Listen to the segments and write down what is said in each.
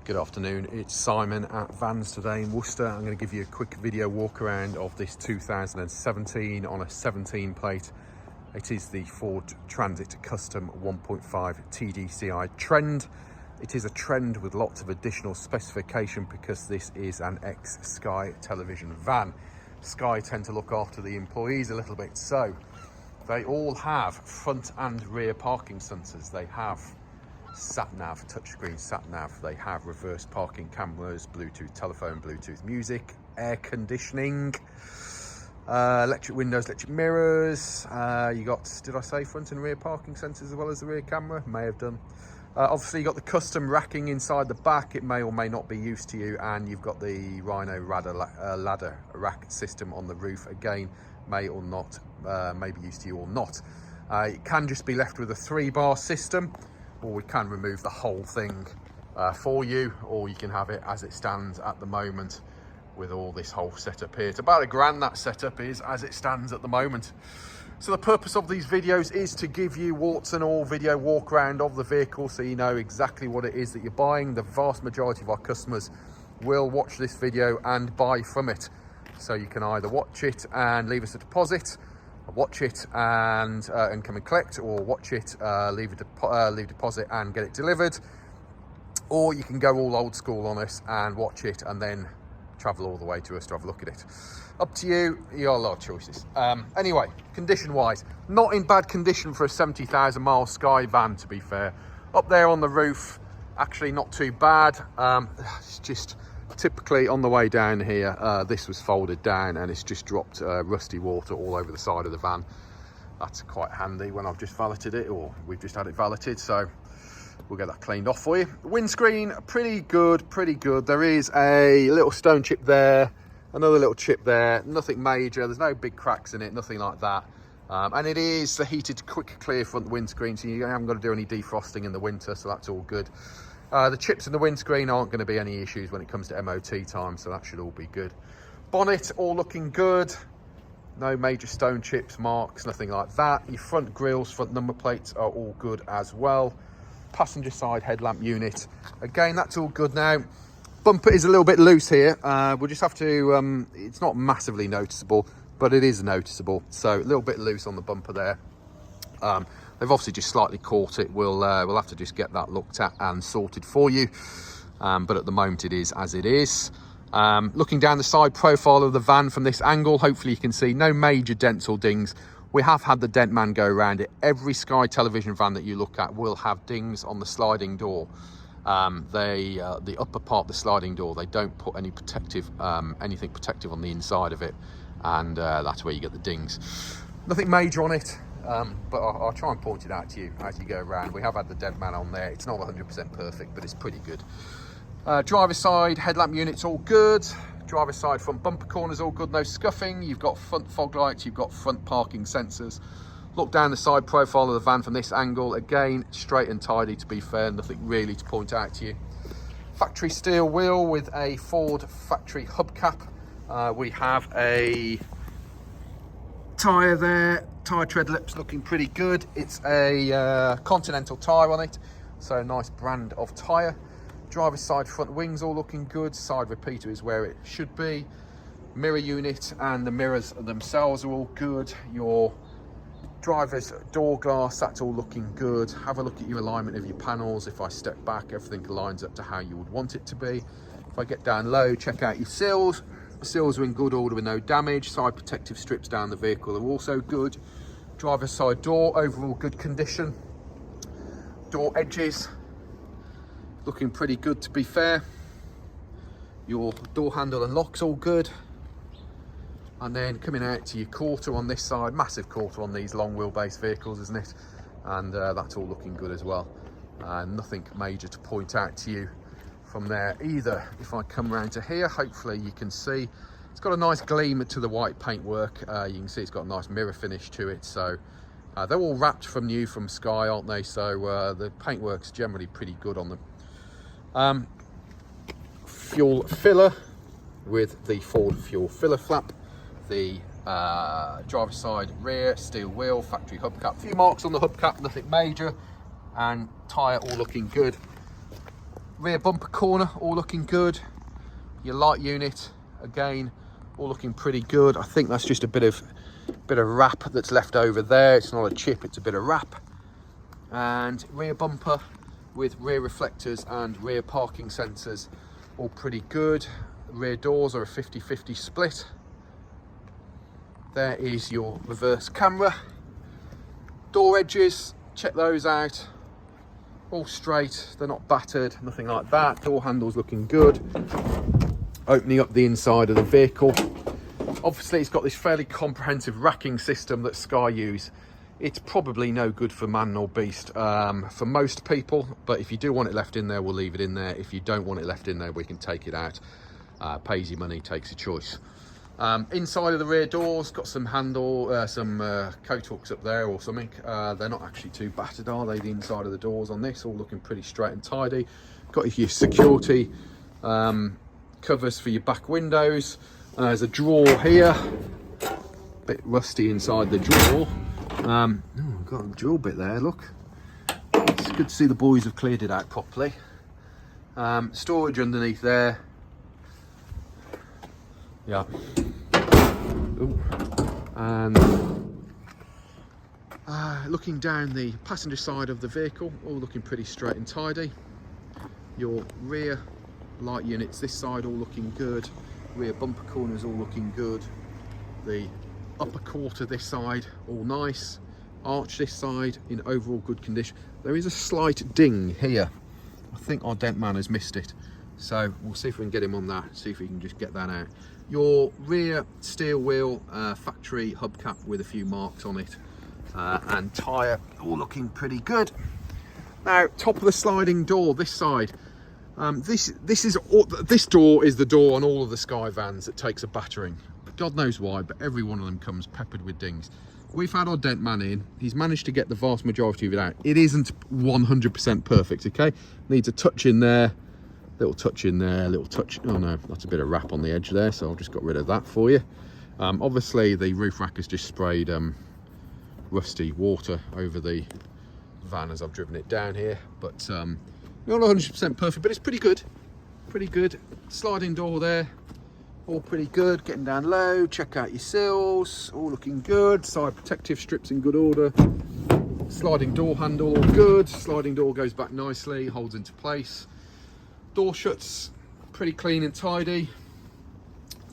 Good afternoon, it's Simon at Vans today in Worcester. I'm going to give you a quick video walk around of this 2017 on a 17 plate. It is the Ford Transit Custom 1.5 TDCI Trend. It is a Trend with lots of additional specification because this is an ex-Sky television van. Sky tend to look after the employees a little bit, so they all have front and rear parking sensors. They have sat-nav, touchscreen sat-nav. They have reverse parking cameras, Bluetooth telephone, Bluetooth music, air conditioning, electric windows, electric mirrors. You got, did I say front and rear parking sensors as well as the rear camera? May have done. Obviously you got the custom racking inside the back. It may or may not be used to you, and you've got the Rhino ladder rack system on the roof. Again, may or not, may be used to you or not. It can just be left with a 3-bar system, or we can remove the whole thing for you, or you can have it as it stands at the moment with all this whole setup here. It's about £1,000 that setup is as it stands at the moment. So the purpose of these videos is to give you warts and all video walk around of the vehicle so you know exactly what it is that you're buying. The vast majority of our customers will watch this video and buy from it. So you can either watch it and leave us a deposit, watch it and come and collect, or watch it, leave deposit and get it delivered, or you can go all old school on us and watch it and then travel all the way to us to have a look at it. Up to you. You got a lot of choices. Anyway, condition wise, not in bad condition for a 70,000 mile Sky van, to be fair. Up there on the roof, actually not too bad. It's just typically on the way down here, this was folded down and it's just dropped rusty water all over the side of the van. That's quite handy when I've just valeted it, or we've just had it valeted, so we'll get that cleaned off for you. Windscreen, pretty good. There is a little stone chip there, another little chip there, nothing major. There's no big cracks in it, nothing like that. And it is the heated quick clear front windscreen, so you haven't got to do any defrosting in the winter, so that's all good. The chips in the windscreen aren't going to be any issues when it comes to MOT time, so that should all be good. Bonnet, all looking good. No major stone chips, marks, nothing like that. Your front grills, front number plates are all good as well. Passenger side headlamp unit, again, that's all good now. Bumper is a little bit loose here. We'll just have to, it's not massively noticeable, but it is noticeable. So a little bit loose on the bumper there. They've obviously just slightly caught it. We'll have to just get that looked at and sorted for you. But at the moment it is as it is. Looking down the side profile of the van from this angle, hopefully you can see no major dents or dings. We have had the dent man go around it. Every Sky television van that you look at will have dings on the sliding door. The upper part of the sliding door, they don't put any protective, anything protective on the inside of it, and that's where you get the dings. Nothing major on it. But I'll try and point it out to you as you go around. We have had the dent man on there. It's not 100% perfect, but it's pretty good. Driver's side headlamp unit's all good. Driver's side front bumper corners all good, no scuffing. You've got front fog lights, you've got front parking sensors. Look down the side profile of the van from this angle. Again, straight and tidy, to be fair. Nothing really to point out to you. Factory steel wheel with a Ford factory hubcap. We have a tyre there. Tyre tread lips looking pretty good. It's a Continental tyre on it, so a nice brand of tyre. Driver's side front wings all looking good. Side repeater is where it should be. Mirror unit and the mirrors themselves are all good. Your driver's door glass, that's all looking good. Have a look at your alignment of your panels. If I step back, everything lines up to how you would want it to be. If I get down low, check out your sills. The sills are in good order with no damage. Side protective strips down the vehicle are also good. Driver's side door, overall good condition. Door edges, looking pretty good, to be fair. Your door handle and locks all good. And then coming out to your quarter on this side, massive quarter on these long wheelbase vehicles, isn't it? And that's all looking good as well. Nothing major to point out to you from there either. If I come around to here, hopefully you can see it's got a nice gleam to the white paintwork. You can see it's got a nice mirror finish to it. So they're all wrapped from new from Sky, aren't they? So the paintwork's generally pretty good on them. Fuel filler with the Ford fuel filler flap. The driver's side rear steel wheel, factory hubcap. A few marks on the hubcap, nothing major. And tyre all looking good. Rear bumper corner, all looking good. Your light unit, again, all looking pretty good. I think that's just a bit of wrap that's left over there. It's not a chip, it's a bit of wrap. And rear bumper with rear reflectors and rear parking sensors, all pretty good. Rear doors are a 50-50 split. There is your reverse camera. Door edges, check those out. All straight, they're not battered, nothing like that. Door handles looking good. Opening up the inside of the vehicle. Obviously it's got this fairly comprehensive racking system that Sky use. It's probably no good for man nor beast for most people, but if you do want it left in there, we'll leave it in there. If you don't want it left in there, we can take it out. Pays your money, takes your choice. Inside of the rear doors, got some coat hooks up there or something. They're not actually too battered, are they? The inside of the doors on this, all looking pretty straight and tidy. Got your security covers for your back windows. There's a drawer here, bit rusty inside the drawer. Oh, I've got a drill bit there, look. It's good to see the boys have cleared it out properly. Storage underneath there. Yeah. Ooh. And looking down the passenger side of the vehicle, all looking pretty straight and tidy. Your rear light units this side all looking good. Rear bumper corners all looking good. The upper quarter this side all nice. Arch this side in overall good condition. There is a slight ding here. I think our dent man has missed it, so we'll see if we can get him on that, see if we can just get that out. Your rear steel wheel factory hubcap with a few marks on it, and tyre all looking pretty good. Now, top of the sliding door this side. This door is the door on all of the Sky vans that takes a battering. God knows why, but every one of them comes peppered with dings. We've had our dent man in. He's managed to get the vast majority of it out. It isn't 100% perfect, okay? Needs a touch in there, little touch in there, little touch. Oh no, that's a bit of wrap on the edge there, so I've just got rid of that for you. Obviously, the roof rack has just sprayed rusty water over the van as I've driven it down here, but not 100% perfect, but it's pretty good. Pretty good. Sliding door there. All pretty good. Getting down low, check out your sills, all looking good. Side protective strips in good order. Sliding door handle, all good. Sliding door goes back nicely, holds into place. Door shuts, pretty clean and tidy.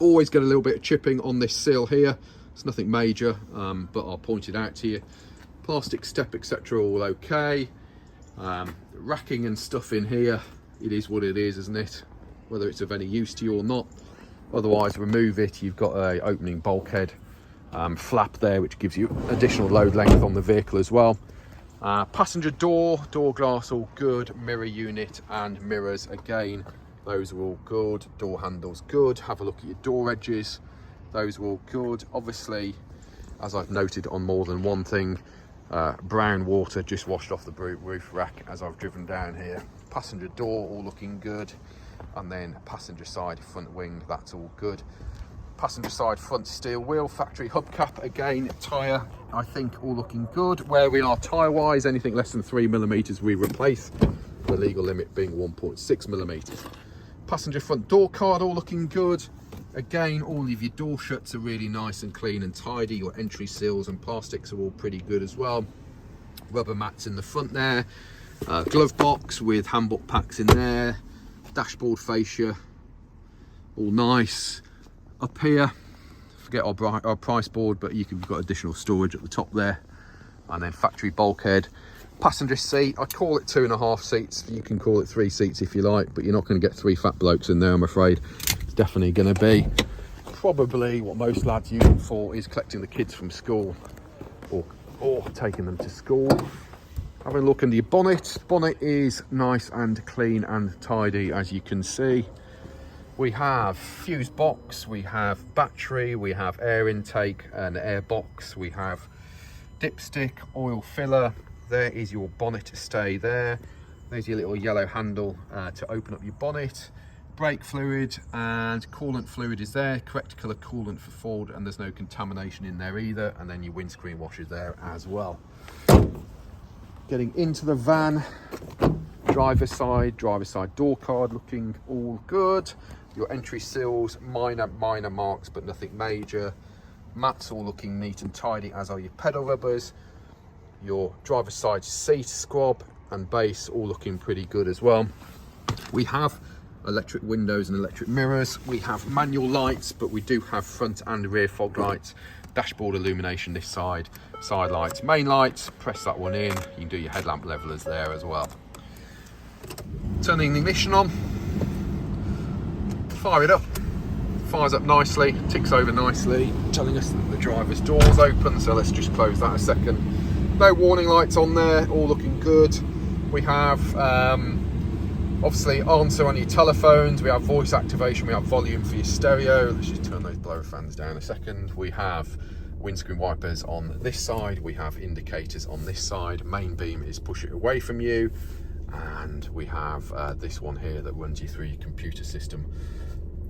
Always get a little bit of chipping on this sill here. It's nothing major, but I'll point it out to you. Plastic step, etc., all okay. Racking and stuff in here, it is what it is, isn't it? Whether it's of any use to you or not. Otherwise, remove it. You've got a opening bulkhead flap there, which gives you additional load length on the vehicle as well. Passenger door glass all good. Mirror unit and mirrors again, those are all good. Door handles good. Have a look at your door edges, those are all good. Obviously, as I've noted on more than one thing, brown water just washed off the roof rack as I've driven down here. Passenger door all looking good. And then passenger side front wing, that's all good. Passenger side front steel wheel, factory hubcap again. Tyre, I think all looking good. Where we are tyre wise, anything less than 3mm we replace, the legal limit being 1.6mm. Passenger front door card all looking good. Again, all of your door shuts are really nice and clean and tidy. Your entry seals and plastics are all pretty good as well. Rubber mats in the front there. Glove box with handbook packs in there. Dashboard fascia, all nice. Up here, forget our price board, but you've got additional storage at the top there. And then factory bulkhead. Passenger seat, I call it 2.5 seats. You can call it 3 seats if you like, but you're not going to get 3 fat blokes in there, I'm afraid. It's definitely going to be probably what most lads use it for is collecting the kids from school or taking them to school. Having a look under your bonnet. Bonnet is nice and clean and tidy, as you can see. We have fuse box, we have battery, we have air intake and air box, we have dipstick, oil filler. There is your bonnet stay there. There's your little yellow handle to open up your bonnet. Brake fluid and coolant fluid is there. Correct colour coolant for Ford, and there's no contamination in there either. And then your windscreen washer there as well. Getting into the van, Driver's side door card looking all good. Your entry sills, minor marks, but nothing major. Mats all looking neat and tidy, as are your pedal rubbers. Your driver's side seat squab and base all looking pretty good as well. We have electric windows and electric mirrors. We have manual lights, but we do have front and rear fog lights. Dashboard illumination this side, side lights, main lights. Press that one in. You can do your headlamp levelers there as well. Turning the ignition on, fire it up. Fires up nicely, ticks over nicely, telling us that the driver's door's open, so let's just close that a second. No warning lights on there, all looking good. We have obviously answer on your telephones, we have voice activation, we have volume for your stereo. Let's just turn those blower fans down a second. We have windscreen wipers on this side, we have indicators on this side. Main beam is push it away from you, and we have this one here that runs you through your computer system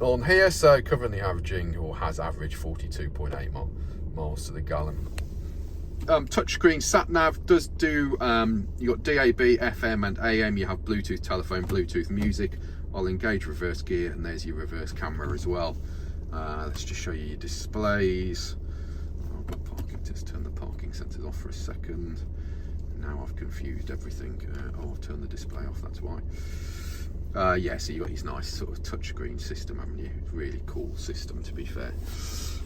on here, so currently averaging, or has averaged, 42.8 miles to the gallon. Touchscreen sat nav does do, you got DAB, FM and AM. You have Bluetooth telephone, Bluetooth music. I'll engage reverse gear, and there's your reverse camera as well. Let's just show you your displays. Just turn the parking sensors off for a second. Now I've confused everything. I've turned the display off, that's why. Yeah, so you've got this nice sort of touchscreen system, haven't you? Really cool system, to be fair.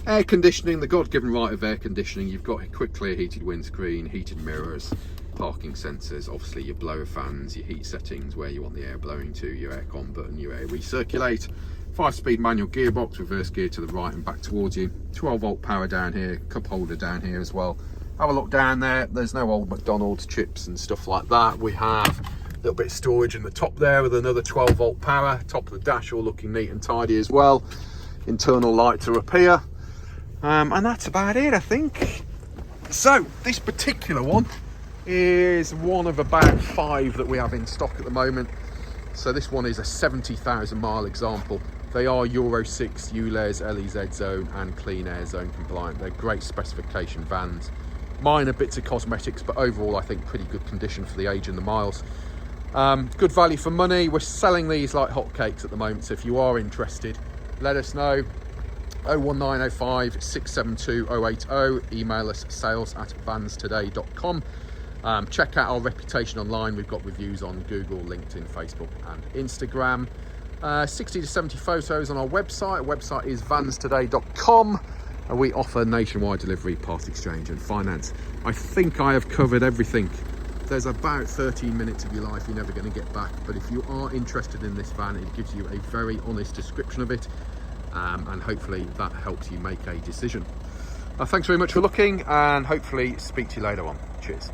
Air conditioning, the God-given right of air conditioning. You've got a quick clear heated windscreen, heated mirrors, parking sensors, obviously your blower fans, your heat settings, where you want the air blowing to, your aircon button, your air recirculate. 5-speed manual gearbox, reverse gear to the right and back towards you. 12-volt power down here, cup holder down here as well. Have a look down there. There's no old McDonald's chips and stuff like that. We have a little bit of storage in the top there with another 12-volt power. Top of the dash all looking neat and tidy as well. Internal lights are up here. And that's about it, I think. So this particular one is one of about 5 that we have in stock at the moment. So this one is a 70,000 mile example. They are Euro 6 ULEZ, LEZ zone and clean air zone compliant. They're great specification vans. Minor bits of cosmetics, but overall I think pretty good condition for the age and the miles. Good value for money. We're selling these like hotcakes at the moment, so if you are interested, let us know. 01905 672 080. Email us sales@vanstoday.com. Check out our reputation online. We've got reviews on Google, LinkedIn, Facebook and Instagram. 60 to 70 photos on our website. Our website is vanstoday.com. And we offer nationwide delivery, part exchange and finance. I think I have covered everything. There's about 13 minutes of your life you're never going to get back, but if you are interested in this van, it gives you a very honest description of it, and hopefully that helps you make a decision. Thanks very much for looking, and hopefully speak to you later on. Cheers.